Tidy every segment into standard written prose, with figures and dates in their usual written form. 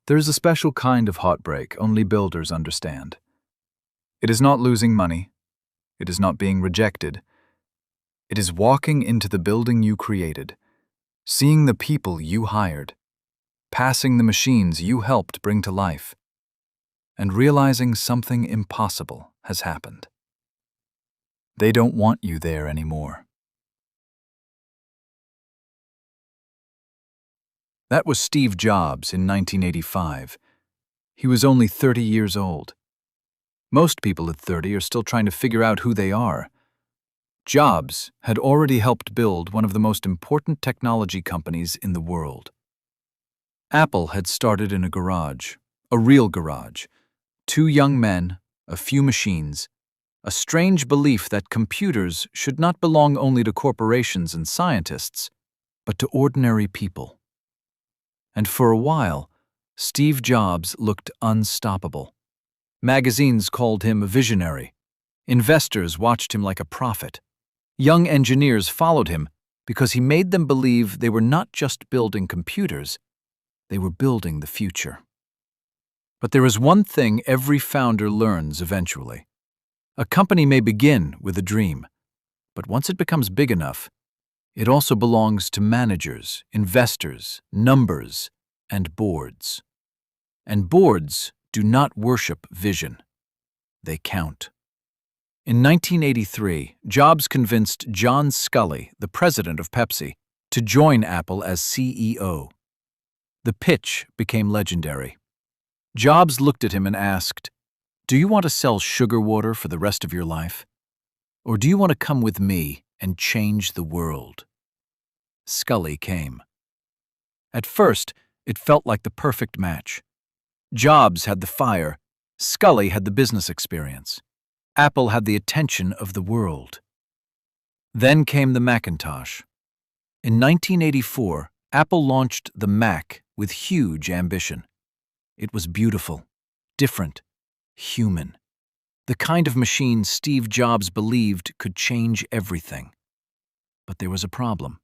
There's a special kind of heartbreak only builders understand. It is not losing money. It is not being rejected. It is walking into the building you created, seeing the people you hired, passing the machines you helped bring to life, and realizing something impossible has happened. They don't want you there anymore. That was Steve Jobs in 1985. He was only 30 years old. Most people at 30 are still trying to figure out who they are. Jobs had already helped build one of the most important technology companies in the world. Apple had started in a garage, a real garage. 2 young men, a few machines, a strange belief that computers should not belong only to corporations and scientists, but to ordinary people. And for a while, Steve Jobs looked unstoppable. Magazines called him a visionary. Investors watched him like a prophet. Young engineers followed him because he made them believe they were not just building computers, they were building the future. But there is one thing every founder learns eventually. A company may begin with a dream, but once it becomes big enough, it also belongs to managers, investors, numbers, and boards. And boards do not worship vision. They count. In 1983, Jobs convinced John Sculley, the president of Pepsi, to join Apple as CEO. The pitch became legendary. Jobs looked at him and asked, "Do you want to sell sugar water for the rest of your life? Or do you want to come with me and change the world?" Sculley came. At first, it felt like the perfect match. Jobs had the fire, Sculley had the business experience. Apple had the attention of the world. Then came the Macintosh. In 1984, Apple launched the Mac with huge ambition. It was beautiful, different, human. The kind of machine Steve Jobs believed could change everything. But there was a problem.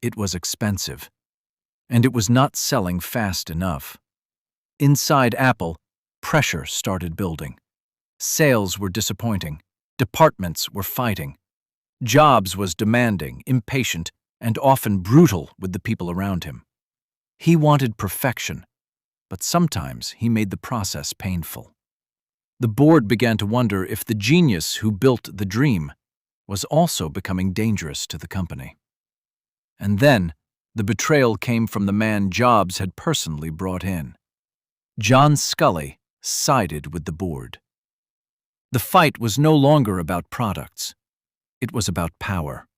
It was expensive, and it was not selling fast enough. Inside Apple, pressure started building. Sales were disappointing. Departments were fighting. Jobs was demanding, impatient, and often brutal with the people around him. He wanted perfection, but sometimes he made the process painful. The board began to wonder if the genius who built the dream was also becoming dangerous to the company. And then, the betrayal came from the man Jobs had personally brought in. John Sculley sided with the board. The fight was no longer about products. It was about power.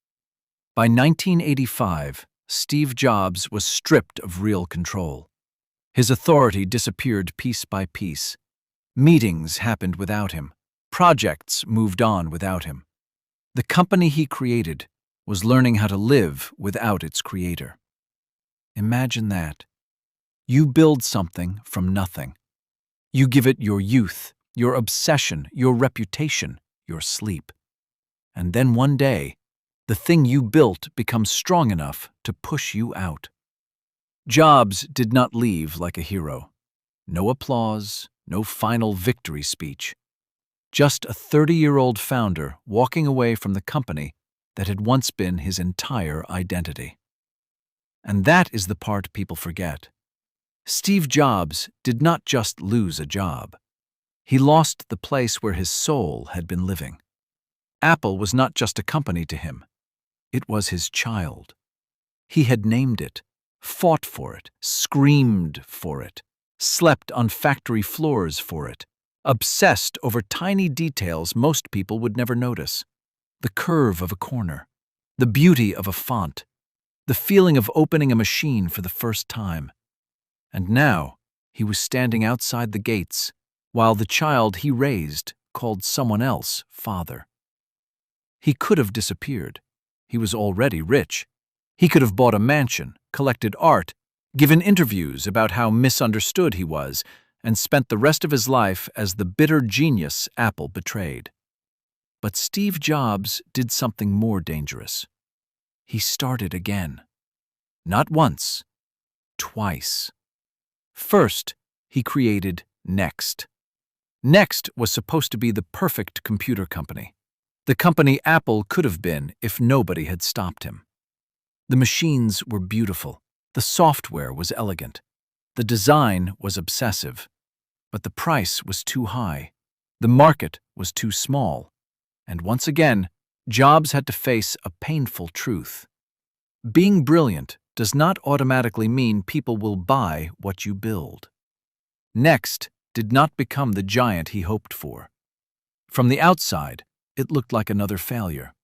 By 1985, Steve Jobs was stripped of real control. His authority disappeared piece by piece. Meetings happened without him. Projects moved on without him. The company he created was learning how to live without its creator. Imagine that. You build something from nothing. You give it your youth, your obsession, your reputation, your sleep. And then one day, the thing you built becomes strong enough to push you out. Jobs did not leave like a hero. No applause, no final victory speech. Just a 30-year-old founder walking away from the company that had once been his entire identity. And that is the part people forget. Steve Jobs did not just lose a job. He lost the place where his soul had been living. Apple was not just a company to him. It was his child. He had named it, fought for it, screamed for it, slept on factory floors for it, obsessed over tiny details most people would never notice. The curve of a corner, the beauty of a font, the feeling of opening a machine for the first time. And now he was standing outside the gates, while the child he raised called someone else father. He could have disappeared. He was already rich. He could have bought a mansion, collected art, given interviews about how misunderstood he was, and spent the rest of his life as the bitter genius Apple betrayed. But Steve Jobs did something more dangerous. He started again. Not once, twice. First, he created Next. Next was supposed to be the perfect computer company. The company Apple could have been if nobody had stopped him. The machines were beautiful. The software was elegant. The design was obsessive. But the price was too high. The market was too small. And once again, Jobs had to face a painful truth. Being brilliant does not automatically mean people will buy what you build. Next did not become the giant he hoped for. From the outside, it looked like another failure.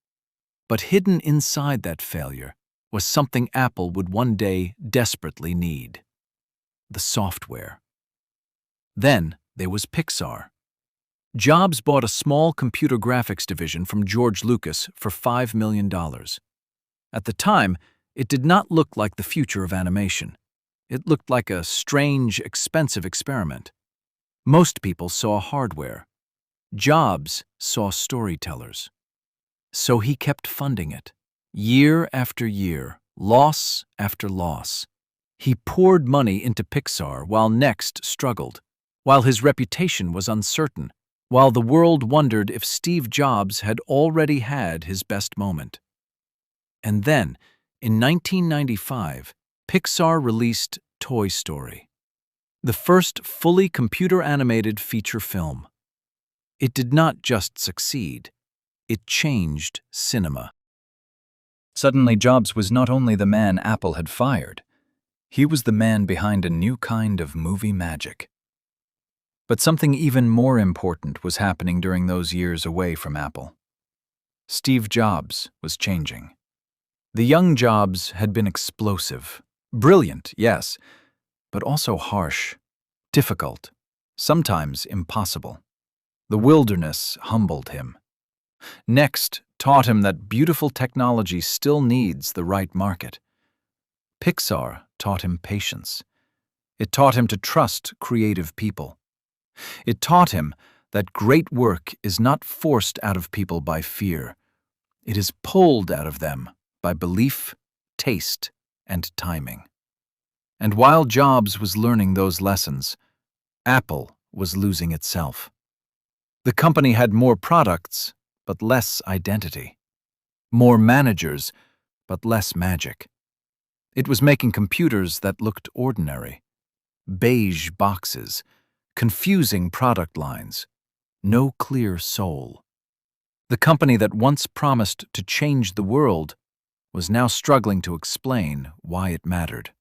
But hidden inside that failure was something Apple would one day desperately need: the software. Then there was Pixar. Jobs bought a small computer graphics division from George Lucas for $5 million. At the time, it did not look like the future of animation. It looked like a strange, expensive experiment. Most people saw hardware. Jobs saw storytellers. So he kept funding it. Year after year, loss after loss. He poured money into Pixar while Next struggled, while his reputation was uncertain, while the world wondered if Steve Jobs had already had his best moment. And then, in 1995, Pixar released Toy Story, the first fully computer-animated feature film. It did not just succeed, it changed cinema. Suddenly, Jobs was not only the man Apple had fired, he was the man behind a new kind of movie magic. But something even more important was happening during those years away from Apple. Steve Jobs was changing. The young Jobs had been explosive, brilliant, yes, but also harsh, difficult, sometimes impossible. The wilderness humbled him. Next taught him that beautiful technology still needs the right market. Pixar taught him patience. It taught him to trust creative people. It taught him that great work is not forced out of people by fear. It is pulled out of them by belief, taste, and timing. And while Jobs was learning those lessons, Apple was losing itself. The company had more products, but less identity. More managers, but less magic. It was making computers that looked ordinary. Beige boxes, confusing product lines, no clear soul. The company that once promised to change the world was now struggling to explain why it mattered.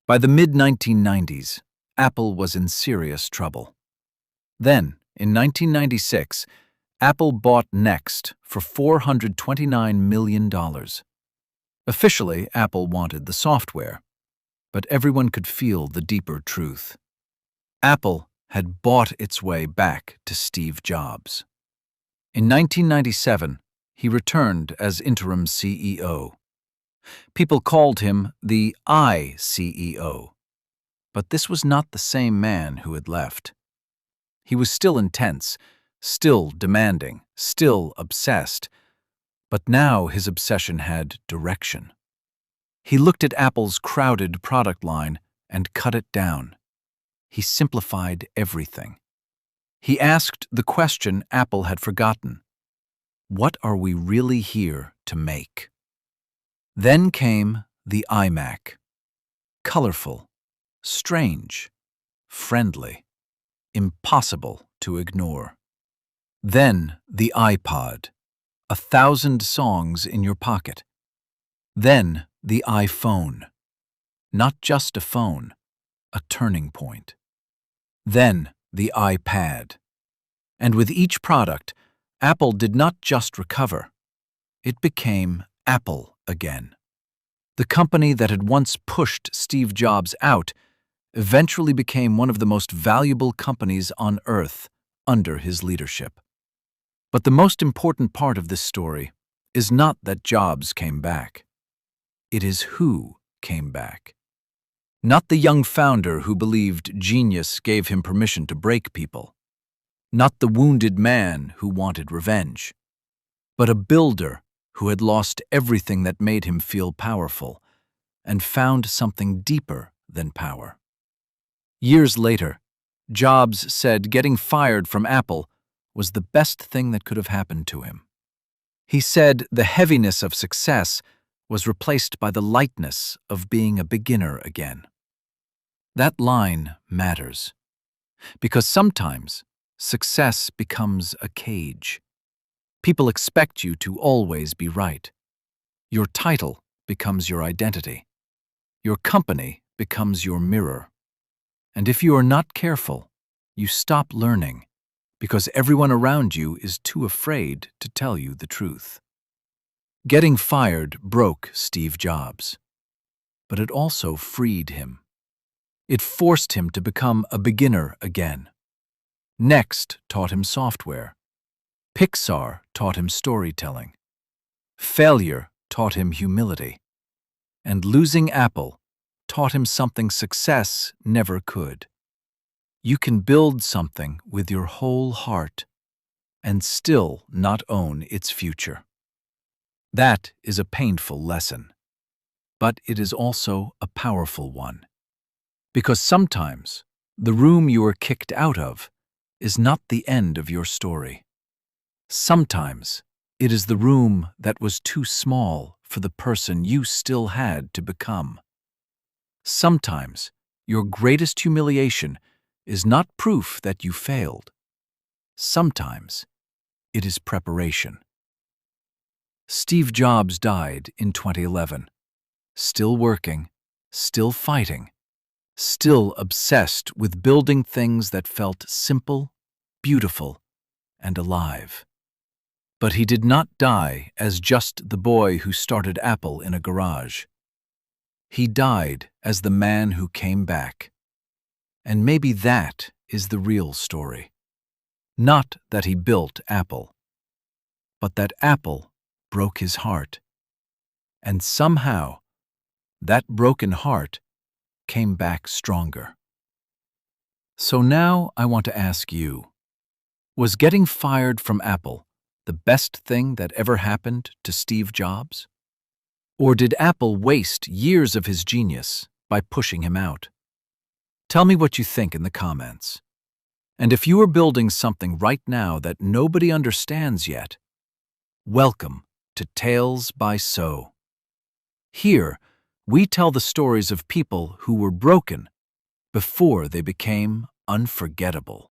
By the mid-1990s, Apple was in serious trouble. Then, in 1996, Apple bought Next for $429 million. Officially, Apple wanted the software, but everyone could feel the deeper truth. Apple had bought its way back to Steve Jobs. In 1997, he returned as interim CEO. People called him the iCEO, but this was not the same man who had left. He was still intense, still demanding, still obsessed, but now his obsession had direction. He looked at Apple's crowded product line and cut it down. He simplified everything. He asked the question Apple had forgotten: what are we really here to make? Then came the iMac. Colorful, strange, friendly, impossible to ignore. Then the iPod, 1,000 songs in your pocket. Then the iPhone, not just a phone, a turning point. Then the iPad. And with each product, Apple did not just recover. It became Apple again. The company that had once pushed Steve Jobs out eventually became one of the most valuable companies on earth under his leadership. But the most important part of this story is not that Jobs came back. It is who came back. Not the young founder who believed genius gave him permission to break people. Not the wounded man who wanted revenge. But a builder who had lost everything that made him feel powerful and found something deeper than power. Years later, Jobs said getting fired from Apple was the best thing that could have happened to him. He said the heaviness of success was replaced by the lightness of being a beginner again. That line matters, because sometimes success becomes a cage. People expect you to always be right. Your title becomes your identity. Your company becomes your mirror. And if you are not careful, you stop learning because everyone around you is too afraid to tell you the truth. Getting fired broke Steve Jobs, but it also freed him. It forced him to become a beginner again. Next taught him software. Pixar taught him storytelling. Failure taught him humility. And losing Apple taught him something success never could. You can build something with your whole heart and still not own its future. That is a painful lesson, but it is also a powerful one. Because sometimes the room you are kicked out of is not the end of your story. Sometimes it is the room that was too small for the person you still had to become. Sometimes your greatest humiliation is not proof that you failed. Sometimes it is preparation. Steve Jobs died in 2011, still working, still fighting, still obsessed with building things that felt simple, beautiful, and alive. But he did not die as just the boy who started Apple in a garage. He died as the man who came back. And maybe that is the real story. Not that he built Apple, but that Apple broke his heart. And somehow, that broken heart came back stronger. So now I want to ask you, was getting fired from Apple the best thing that ever happened to Steve Jobs? Or did Apple waste years of his genius by pushing him out? Tell me what you think in the comments. And if you are building something right now that nobody understands yet, welcome to Tales by So. Here, we tell the stories of people who were broken before they became unforgettable.